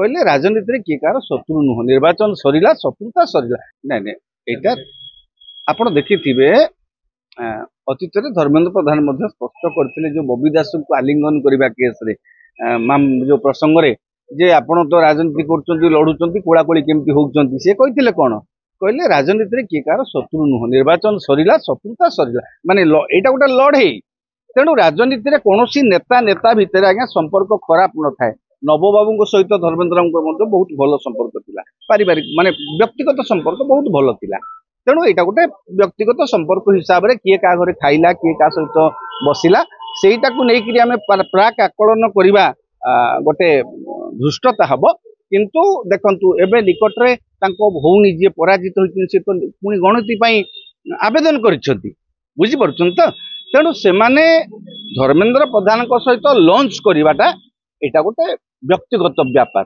कहले राजनीति किए कार शत्रु नुह निर्वाचन सरिला शत्रुता सरिला नाई नाई एटा आपण देखिथिबे अतीत धर्मेन्द्र प्रधान स्पष्ट करते जो बबी दास को आलिंगन करने केस रे जो प्रसंग रे जे आपण तो राजनीति कर लड़ुंट कोड़ाकोड़ी केमती होती सी कहते कौन कहले राजनीति किए कार शत्रु नुह निर्वाचन सरिला शत्रुता सरिला माने एटा गोटे लड़े तेणु राजनीति कौन नेता नेता भितर आज्ञा संपर्क खराब न थाए नवबाबू सहित धर्मेन्द्र बहुत भल संपर्क थिला पारिवारिक माने व्यक्तिगत संपर्क बहुत भल थिला तेणु यहाँ गोटे व्यक्तिगत संपर्क हिसाब से किए क्या घरे खाइला किए क्या सहित बसिला सेटा को लेकिन आम प्राक आकलन करवा गोटे धृष्टता हम किंतु देखंतु एबे निकट रे तांको भौणी जी पराजित होती से तो पुणी गणति आवेदन करिसेंती बुझी परछन तो तेणु से माने धर्मेन्द्र प्रधान सहित लंच करवाटा एटा गोटे व्यक्तिगत व्यापार